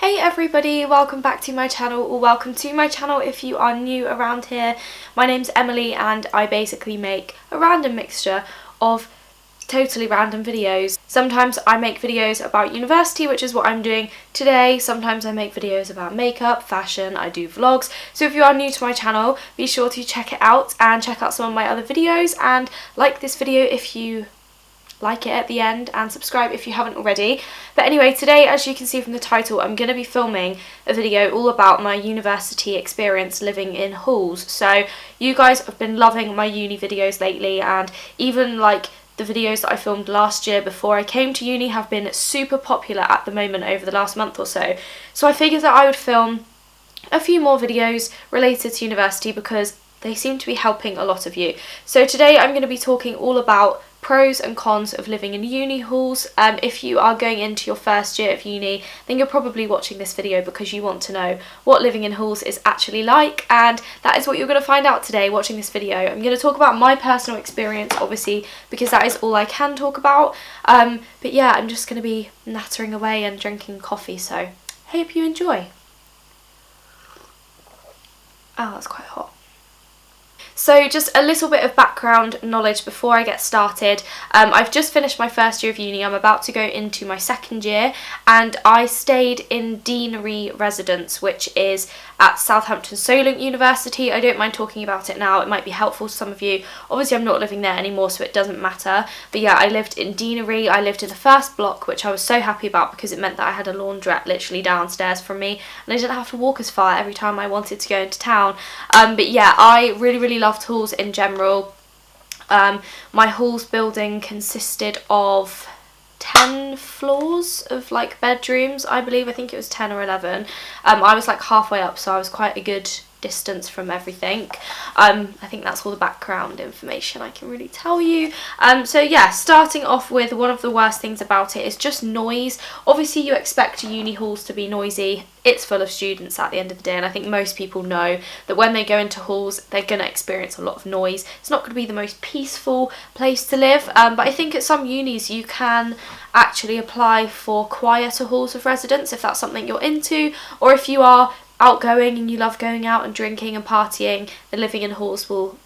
Hey everybody, welcome back to my channel, or welcome to my channel if you are new around here. My name's Emily and I basically make a random mixture of totally random videos. Sometimes I make videos about university, which is what I'm doing today. Sometimes I make videos about makeup, fashion, I do vlogs. So if you are new to my channel, be sure to check it out and check out some of my other videos and like this video if you like it at the end, and subscribe if you haven't already. But anyway, today, as you can see from the title, I'm going to be filming a video all about my university experience living in halls. So you guys have been loving my uni videos lately, and even like the videos that I filmed last year before I came to uni have been super popular at the moment over the last month or so. So I figured that I would film a few more videos related to university because they seem to be helping a lot of you. So today I'm going to be talking all about pros and cons of living in uni halls. If you are going into your first year of uni, then you're probably watching this video because you want to know what living in halls is actually like, and that is what you're going to find out today watching this video. I'm going to talk about my personal experience, obviously, because that is all I can talk about. But yeah, I'm just going to be nattering away and drinking coffee, so hope you enjoy. Oh, that's quite hot. So just a little bit of background knowledge before I get started. I've just finished my first year of uni. I'm about to go into my second year, and I stayed in Deanery residence, which is at Southampton Solent University. I don't mind talking about it now, it might be helpful to some of you. Obviously I'm not living there anymore, so it doesn't matter. But yeah, I lived in Deanery. I lived in the first block, which I was so happy about because it meant that I had a laundrette literally downstairs from me, and I didn't have to walk as far every time I wanted to go into town. But yeah, I really loved halls in general. My halls building consisted of 10 floors of like bedrooms, I believe. I think it was 10 or 11. I was like halfway up, so I was quite a good distance from everything. I think that's all the background information I can really tell you. So yeah, starting off with one of the worst things about it is just noise. Obviously you expect uni halls to be noisy. It's full of students at the end of the day, and I think most people know that when they go into halls they're going to experience a lot of noise. It's not going to be the most peaceful place to live, but I think at some unis you can actually apply for quieter halls of residence if that's something you're into, or if you are outgoing and you love going out and drinking and partying, then living in halls it'll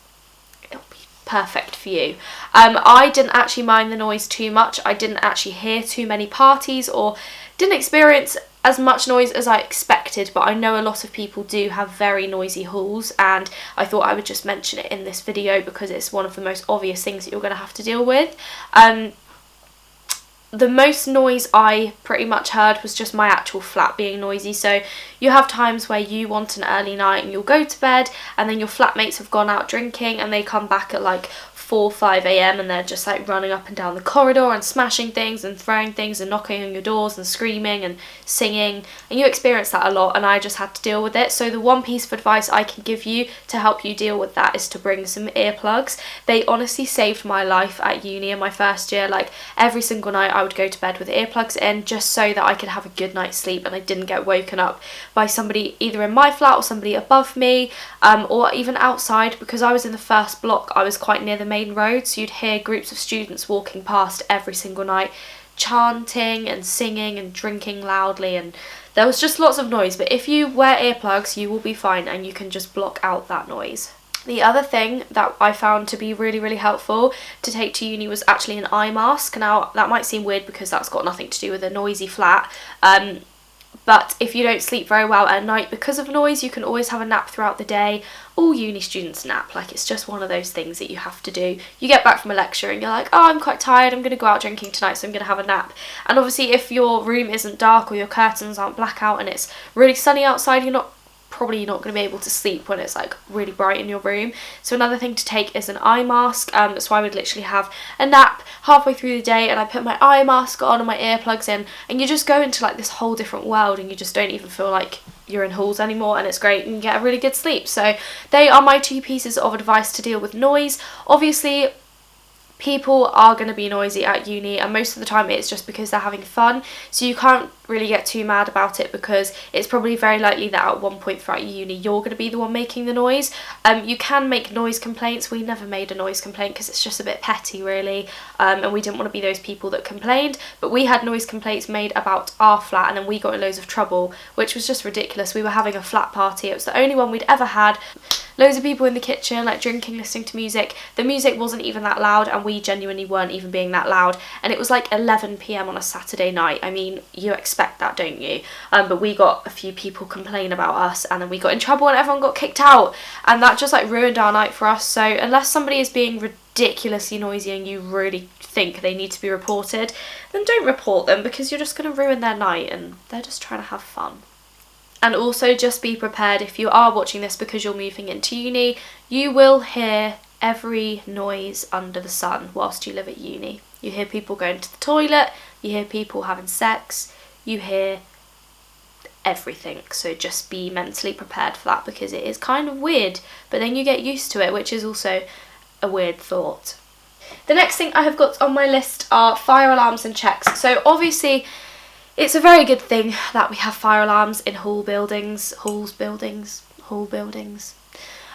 be perfect for you. I didn't actually mind the noise too much. I didn't actually hear too many parties or didn't experience as much noise as I expected, but I know a lot of people do have very noisy halls, and I thought I would just mention it in this video because it's one of the most obvious things that you're going to have to deal with. The most noise I pretty much heard was just my actual flat being noisy. So you have times where you want an early night and you'll go to bed, and then your flatmates have gone out drinking and they come back at like 4-5 a.m. and they're just like running up and down the corridor and smashing things and throwing things and knocking on your doors and screaming and singing, and you experience that a lot, and I just had to deal with it. So the one piece of advice I can give you to help you deal with that is to bring some earplugs. They honestly saved my life at uni in my first year. Like every single night I would go to bed with earplugs in just so that I could have a good night's sleep and I didn't get woken up by somebody either in my flat or somebody above me, or even outside. Because I was in the first block, I was quite near the main road, so you'd hear groups of students walking past every single night, chanting and singing and drinking loudly, and there was just lots of noise. But if you wear earplugs you will be fine and you can just block out that noise. The other thing that I found to be really helpful to take to uni was actually an eye mask. Now that might seem weird because that's got nothing to do with a noisy flat, but if you don't sleep very well at night because of noise, you can always have a nap throughout the day. All uni students nap, like it's just one of those things that you have to do. You get back from a lecture and you're like, oh, I'm quite tired, I'm going to go out drinking tonight, so I'm going to have a nap. And obviously if your room isn't dark or your curtains aren't blackout and it's really sunny outside, you're probably not going to be able to sleep when it's like really bright in your room. So another thing to take is an eye mask. So I would literally have a nap halfway through the day and I put my eye mask on and my earplugs in, and you just go into like this whole different world and you just don't even feel like you're in halls anymore, and it's great and you get a really good sleep. So they are my two pieces of advice to deal with noise. Obviously people are going to be noisy at uni, and most of the time it's just because they're having fun, so you can't really get too mad about it, because it's probably very likely that at one point throughout uni you're going to be the one making the noise. You can make noise complaints. We never made a noise complaint because it's just a bit petty, really, and we didn't want to be those people that complained, but we had noise complaints made about our flat, and then we got in loads of trouble, which was just ridiculous. We were having a flat party. It was the only one we'd ever had. Loads of people in the kitchen, like drinking, listening to music. The music wasn't even that loud, and we genuinely weren't even being that loud, and it was like 11 p.m. on a Saturday night. I mean, you expect that, don't you? But we got a few people complain about us, and then we got in trouble and everyone got kicked out, and that just like ruined our night for us. So unless somebody is being ridiculously noisy and you really think they need to be reported, then don't report them, because you're just going to ruin their night, and they're just trying to have fun. And also just be prepared, if you are watching this because you're moving into uni, you will hear every noise under the sun whilst you live at uni. You hear people going to the toilet, you hear people having sex, you hear everything. So just be mentally prepared for that, because it is kind of weird, but then you get used to it, which is also a weird thought. The next thing I have got on my list are fire alarms and checks. So obviously it's a very good thing that we have fire alarms in hall buildings.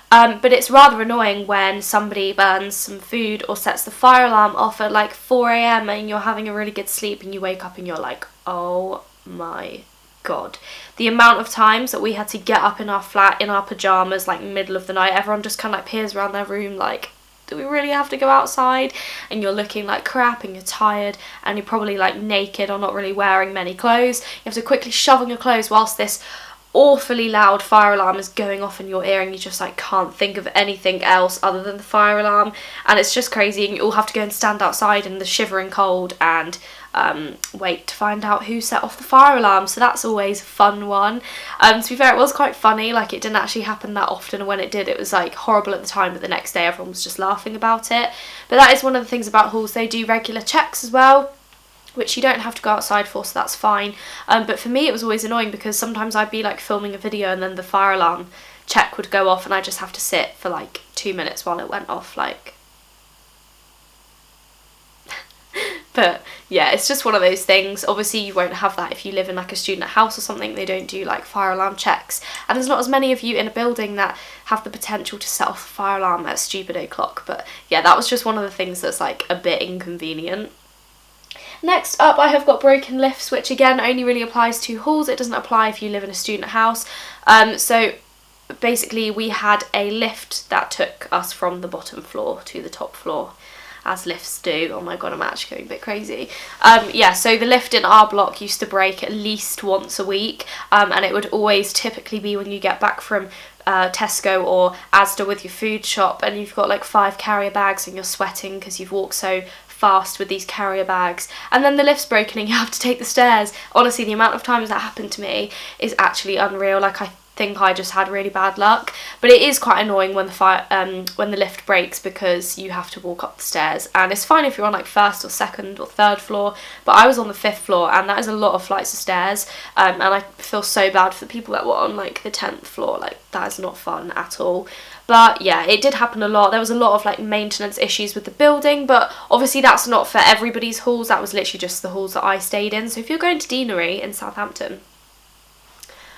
But it's rather annoying when somebody burns some food or sets the fire alarm off at like 4 a.m. and you're having a really good sleep and you wake up and you're like, oh my God. The amount of times that we had to get up in our flat in our pyjamas, like middle of the night, everyone just kind of like peers around their room like, do we really have to go outside? And you're looking like crap and you're tired and you're probably like naked or not really wearing many clothes. You have to quickly shove on your clothes whilst this awfully loud fire alarm is going off in your ear, and you just like can't think of anything else other than the fire alarm, and it's just crazy, and you all have to go and stand outside in the shivering cold and wait to find out who set off the fire alarm. So that's always a fun one. To be fair, it was quite funny, like it didn't actually happen that often, and when it did it was like horrible at the time, but the next day everyone was just laughing about it. But that is one of the things about halls, they do regular checks as well, which you don't have to go outside for, so that's fine. But for me it was always annoying, because sometimes I'd be like filming a video and then the fire alarm check would go off and I just have to sit for like 2 minutes while it went off, like. But yeah, it's just one of those things. Obviously you won't have that if you live in like a student house or something. They don't do like fire alarm checks, and there's not as many of you in a building that have the potential to set off the fire alarm at stupid o'clock. But yeah, that was just one of the things that's like a bit inconvenient. Next up I have got broken lifts, which again only really applies to halls. It doesn't apply if you live in a student house. So basically we had a lift that took us from the bottom floor to the top floor, as lifts do. Oh my God, I'm actually going a bit crazy. Yeah, so the lift in our block used to break at least once a week, and it would always typically be when you get back from Tesco or Asda with your food shop, and you've got like 5 carrier bags and you're sweating because you've walked so fast with these carrier bags, and then the lift's broken and you have to take the stairs. Honestly, the amount of times that happened to me is actually unreal. Like, I think I just had really bad luck, but it is quite annoying when the lift breaks, because you have to walk up the stairs, and it's fine if you're on like 1st or 2nd or 3rd floor, but I was on the 5th floor and that is a lot of flights of stairs, and I feel so bad for the people that were on like the 10th floor. Like, that is not fun at all. But yeah, it did happen a lot. There was a lot of like maintenance issues with the building, but obviously that's not for everybody's halls. That was literally just the halls that I stayed in. So if you're going to Deanery in Southampton,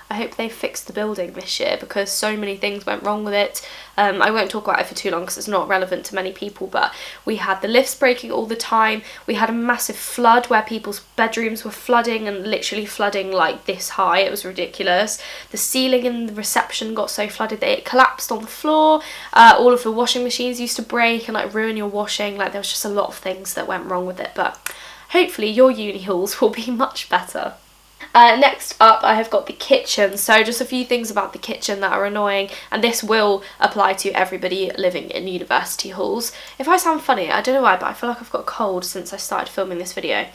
I hope they fixed the building this year, because so many things went wrong with it. I won't talk about it for too long because it's not relevant to many people, but we had the lifts breaking all the time. We had a massive flood where people's bedrooms were flooding, and literally flooding like this high. It was ridiculous. The ceiling in the reception got so flooded that it collapsed on the floor. All of the washing machines used to break and like ruin your washing. Like, there was just a lot of things that went wrong with it, but hopefully your uni halls will be much better. Next up I have got the kitchen. So just a few things about the kitchen that are annoying, and this will apply to everybody living in university halls. If I sound funny, I don't know why, but I feel like I've got a cold since I started filming this video.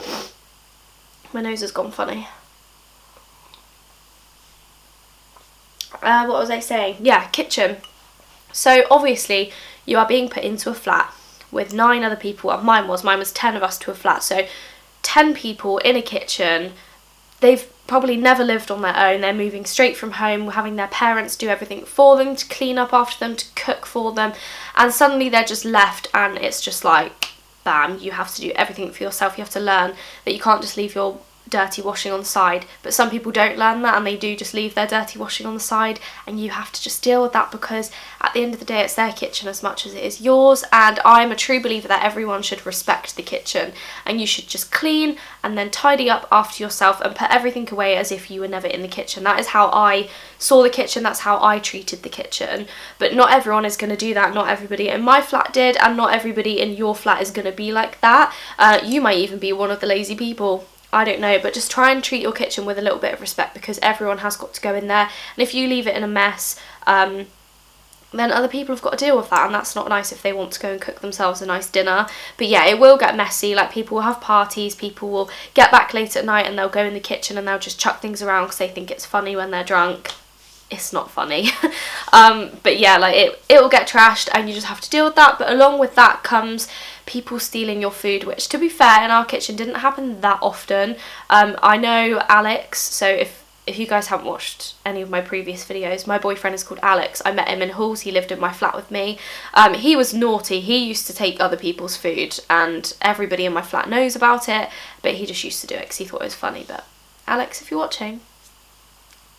My nose has gone funny. What was I saying? Yeah, kitchen. So obviously you are being put into a flat with 9 other people. Well, mine was 10 of us to a flat, so 10 people in a kitchen. They've probably never lived on their own. They're moving straight from home, having their parents do everything for them, to clean up after them, to cook for them, and suddenly they're just left, and it's just like, bam, you have to do everything for yourself. You have to learn that you can't just leave your dirty washing on the side, but some people don't learn that and they do just leave their dirty washing on the side, and you have to just deal with that because at the end of the day it's their kitchen as much as it is yours. And I'm a true believer that everyone should respect the kitchen, and you should just clean and then tidy up after yourself and put everything away as if you were never in the kitchen. That is how I saw the kitchen, that's how I treated the kitchen. But not everyone is going to do that. Not everybody in my flat did, and not everybody in your flat is going to be like that. You might even be one of the lazy people, I don't know, but just try and treat your kitchen with a little bit of respect because everyone has got to go in there, and if you leave it in a mess, then other people have got to deal with that, and that's not nice if they want to go and cook themselves a nice dinner. But yeah, it will get messy. Like, people will have parties, people will get back late at night and they'll go in the kitchen and they'll just chuck things around because they think it's funny when they're drunk. It's not funny. But yeah, like, it will get trashed and you just have to deal with that. But along with that comes people stealing your food, which, to be fair, in our kitchen didn't happen that often. I know Alex, so if you guys haven't watched any of my previous videos, my boyfriend is called Alex. I met him in Halls, he lived in my flat with me. He was naughty, he used to take other people's food and everybody in my flat knows about it, but he just used to do it because he thought it was funny. But Alex, if you're watching,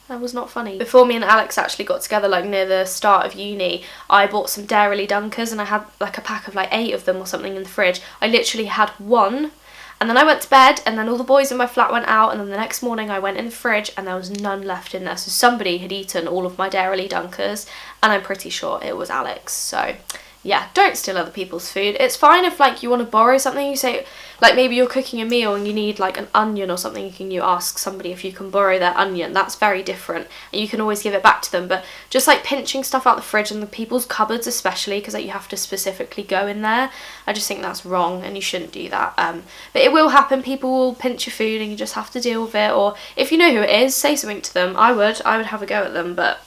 that was not funny. Before me and Alex actually got together, like near the start of uni, I bought some Dairy Dunkers and I had like a pack of like 8 of them or something in the fridge. I literally had one, and then I went to bed, and then all the boys in my flat went out, and then the next morning I went in the fridge and there was none left in there. So somebody had eaten all of my Dairy Dunkers, and I'm pretty sure it was Alex. So yeah, don't steal other people's food. It's fine if like you want to borrow something, you say, like maybe you're cooking a meal and you need like an onion or something, you ask somebody if you can borrow their onion. That's very different, and you can always give it back to them. But just like pinching stuff out the fridge and the people's cupboards especially, because like you have to specifically go in there, I just think that's wrong and you shouldn't do that. But it will happen, people will pinch your food and you just have to deal with it, or if you know who it is, say something to them. I would have a go at them, but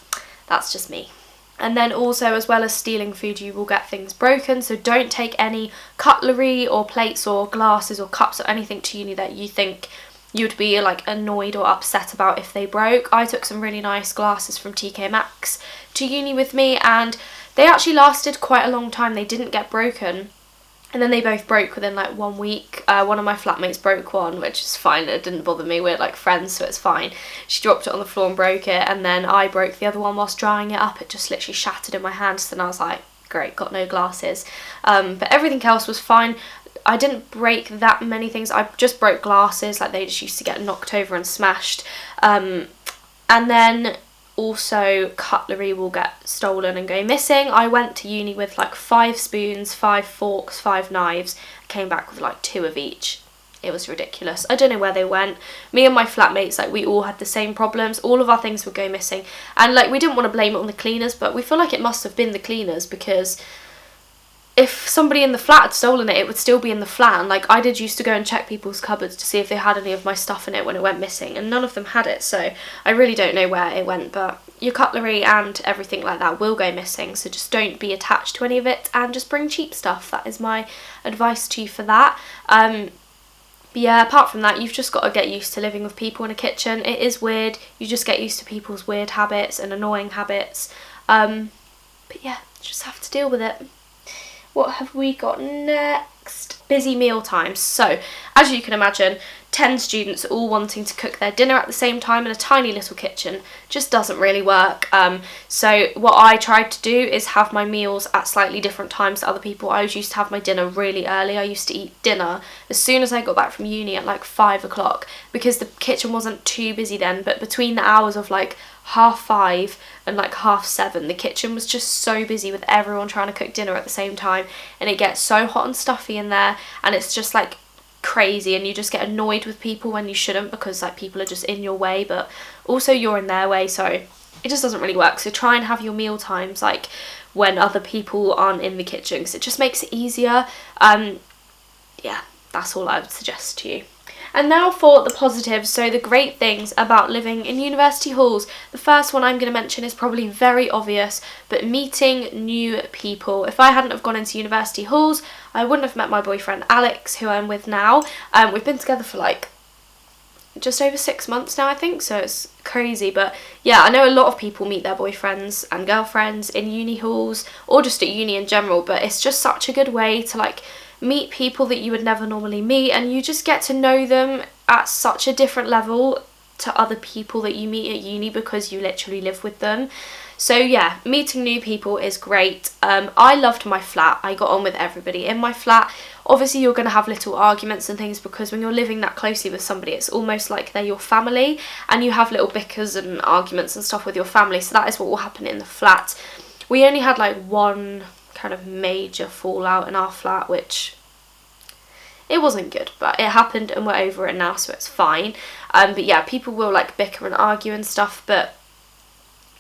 that's just me. And then also, as well as stealing food, you will get things broken, so don't take any cutlery or plates or glasses or cups or anything to uni that you think you'd be like annoyed or upset about if they broke. I took some really nice glasses from TK Maxx to uni with me and they actually lasted quite a long time. They didn't get broken. And then they both broke within like 1 week. One of my flatmates broke one, which is fine, it didn't bother me, we're like friends, so it's fine. She dropped it on the floor and broke it, and then I broke the other one whilst drying it up. It just literally shattered in my hands, and I was like, great, got no glasses. But everything else was fine. I didn't break that many things, I just broke glasses, like they just used to get knocked over and smashed. And then also cutlery will get stolen and go missing. I went to uni with like 5 spoons, 5 forks, 5 knives. I came back with like 2 of each. It was ridiculous. I don't know where they went. Me and my flatmates, like, we all had the same problems. All of our things would go missing, and like we didn't want to blame it on the cleaners, but we feel like it must have been the cleaners, because if somebody in the flat had stolen it, it would still be in the flat. And like, I did used to go and check people's cupboards to see if they had any of my stuff in it when it went missing, and none of them had it, so I really don't know where it went. But your cutlery and everything like that will go missing, so just don't be attached to any of it and just bring cheap stuff. That is my advice to you for that. But yeah, apart from that, you've just got to get used to living with people in a kitchen. It is weird, you just get used to people's weird habits and annoying habits. But yeah, just have to deal with it. What have we got next? Busy meal times. So, as you can imagine, 10 students all wanting to cook their dinner at the same time in a tiny little kitchen just doesn't really work. So what I tried to do is have my meals at slightly different times to other people. I used to have my dinner really early. I used to eat dinner as soon as I got back from uni at like 5 o'clock, because the kitchen wasn't too busy then, but between the hours of like 5:30 and like 7:30, the kitchen was just so busy with everyone trying to cook dinner at the same time, and it gets so hot and stuffy in there, and it's just like crazy, and you just get annoyed with people when you shouldn't, because like people are just in your way, but also you're in their way, so it just doesn't really work. So try and have your meal times like when other people aren't in the kitchen, because it just makes it easier. Yeah, that's all I would suggest to you. And now for the positives, so the great things about living in university halls. The first one I'm going to mention is probably very obvious, but meeting new people. If I hadn't have gone into university halls, I wouldn't have met my boyfriend Alex, who I'm with now. We've been together for like just over 6 months now, I think, so it's crazy. But yeah, I know a lot of people meet their boyfriends and girlfriends in uni halls, or just at uni in general, but it's just such a good way to like meet people that you would never normally meet, and you just get to know them at such a different level to other people that you meet at uni because you literally live with them. So yeah, meeting new people is great. I loved my flat. I got on with everybody in my flat. Obviously you're going to have little arguments and things because when you're living that closely with somebody, it's almost like they're your family, and you have little bickers and arguments and stuff with your family. So that is what will happen in the flat. We only had like one kind of major fallout in our flat, which it wasn't good, but it happened and we're over it now, so it's fine. But yeah, people will like bicker and argue and stuff, but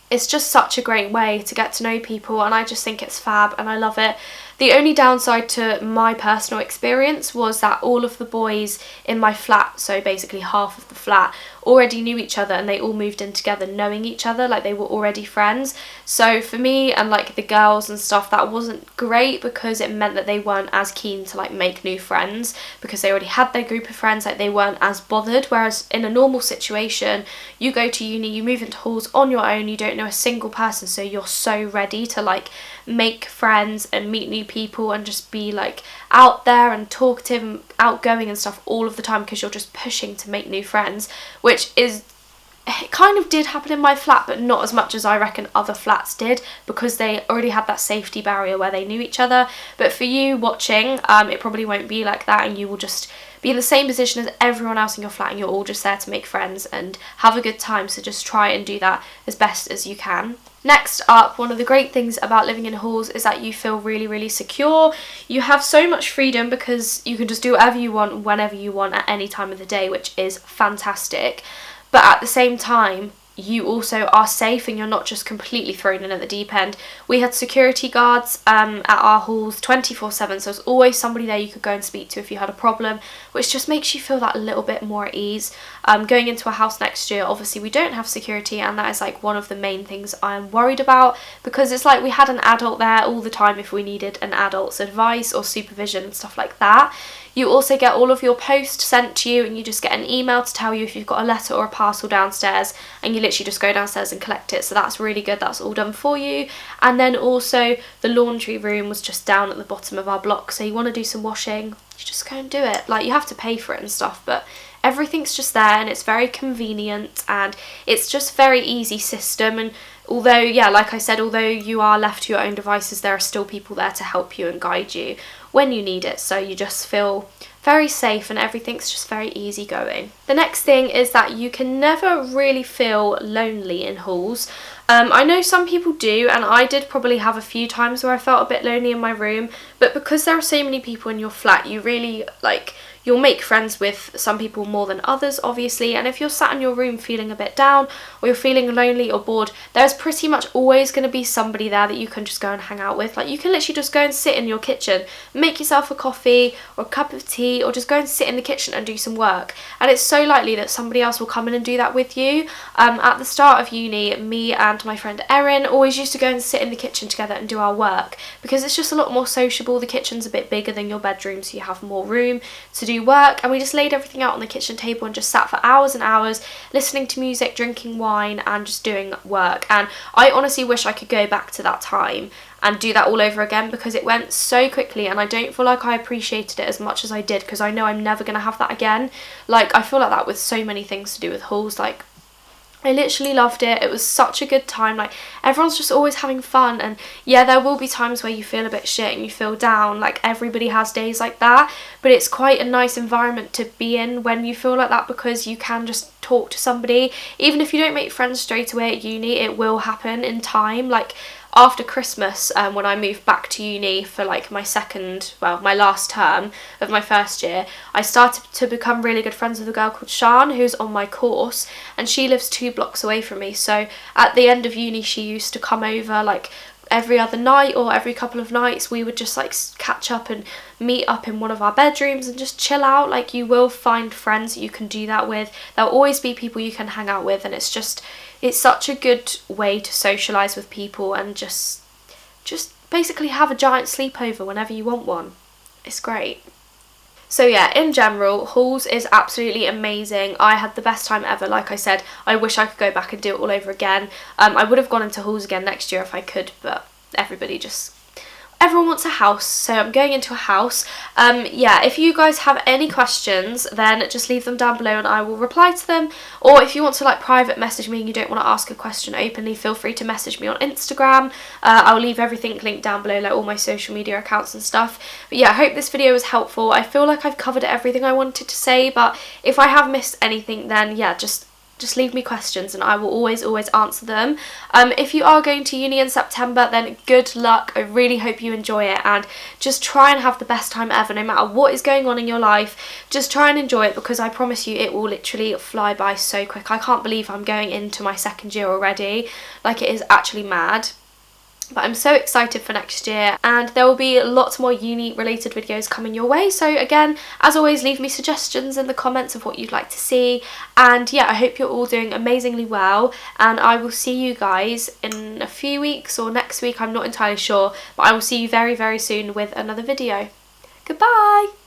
it's just such a great way to get to know people, and I just think it's fab and I love it. The only downside to my personal experience was that all of the boys in my flat, so basically half of the flat, already knew each other, and they all moved in together knowing each other, like they were already friends. So for me and like the girls and stuff, that wasn't great because it meant that they weren't as keen to like make new friends because they already had their group of friends, like they weren't as bothered. Whereas in a normal situation, you go to uni, you move into halls on your own, you don't know a single person, so you're so ready to like make friends and meet new people and just be like out there and talkative and outgoing and stuff all of the time because you're just pushing to make new friends, which is, it kind of did happen in my flat, but not as much as I reckon other flats did because they already had that safety barrier where they knew each other. But for you watching, it probably won't be like that, and you will just be in the same position as everyone else in your flat, and you're all just there to make friends and have a good time. So just try and do that as best as you can. Next up, one of the great things about living in halls is that you feel really, really secure. You have so much freedom because you can just do whatever you want, whenever you want, at any time of the day, which is fantastic. But at the same time, you also are safe and you're not just completely thrown in at the deep end. We had security guards at our halls 24/7, so there's always somebody there you could go and speak to if you had a problem, which just makes you feel that little bit more at ease. Going into a house next year, obviously we don't have security, and that is like one of the main things I'm worried about because it's like we had an adult there all the time if we needed an adult's advice or supervision and stuff like that. You also get all of your post sent to you, and you just get an email to tell you if you've got a letter or a parcel downstairs, and you literally just go downstairs and collect it. So that's really good, that's all done for you. And then also the laundry room was just down at the bottom of our block, so you want to do some washing, you just go and do it. Like, you have to pay for it and stuff, but everything's just there and it's very convenient and it's just very easy system. And although, yeah, like I said, although you are left to your own devices, there are still people there to help you and guide you when you need it, so you just feel very safe and everything's just very easy going. The next thing is that you can never really feel lonely in halls. I know some people do, and I did probably have a few times where I felt a bit lonely in my room, but because there are so many people in your flat, you really, like, you'll make friends with some people more than others, obviously, and if you're sat in your room feeling a bit down or you're feeling lonely or bored, there's pretty much always going to be somebody there that you can just go and hang out with. Like, you can literally just go and sit in your kitchen, make yourself a coffee or a cup of tea, or just go and sit in the kitchen and do some work, and it's so likely that somebody else will come in and do that with you. At the start of uni, me and my friend Erin always used to go and sit in the kitchen together and do our work because it's just a lot more sociable. The kitchen's a bit bigger than your bedroom, so you have more room to do work, and we just laid everything out on the kitchen table and just sat for hours and hours listening to music, drinking wine and just doing work. And I honestly wish I could go back to that time and do that all over again because it went so quickly, and I don't feel like I appreciated it as much as I did because I know I'm never going to have that again. Like, I feel like that with so many things to do with halls. Like, I literally loved it. It was such a good time. Like, everyone's just always having fun, and yeah, there will be times where you feel a bit shit and you feel down. Like, everybody has days like that, but it's quite a nice environment to be in when you feel like that because you can just talk to somebody. Even if you don't make friends straight away at uni, it will happen in time. Like, after Christmas, when I moved back to uni for like my last term of my first year, I started to become really good friends with a girl called Shan who's on my course, and she lives 2 blocks away from me. So at the end of uni, she used to come over like every other night or every couple of nights. We would just like catch up and meet up in one of our bedrooms and just chill out. Like, you will find friends that you can do that with. There'll always be people you can hang out with, and it's such a good way to socialise with people and just basically have a giant sleepover whenever you want one. It's great. So yeah, in general, halls is absolutely amazing. I had the best time ever. Like I said, I wish I could go back and do it all over again. I would have gone into halls again next year if I could, but everybody just everyone wants a house, so I'm going into a house. Yeah, if you guys have any questions, then just leave them down below and I will reply to them. Or if you want to like private message me and you don't want to ask a question openly, feel free to message me on Instagram. I'll leave everything linked down below, like all my social media accounts and stuff. But yeah, I hope this video was helpful. I feel like I've covered everything I wanted to say, but if I have missed anything, then yeah, just leave me questions and I will always answer them. If you are going to uni in September, then good luck. I really hope you enjoy it, and just try and have the best time ever. No matter what is going on in your life, just try and enjoy it, because I promise you it will literally fly by so quick. I can't believe I'm going into my second year already. Like, it is actually mad. But I'm so excited for next year, and there will be lots more uni related videos coming your way. So again, as always, leave me suggestions in the comments of what you'd like to see. And yeah, I hope you're all doing amazingly well, and I will see you guys in a few weeks or next week, I'm not entirely sure, but I will see you very, very soon with another video. Goodbye!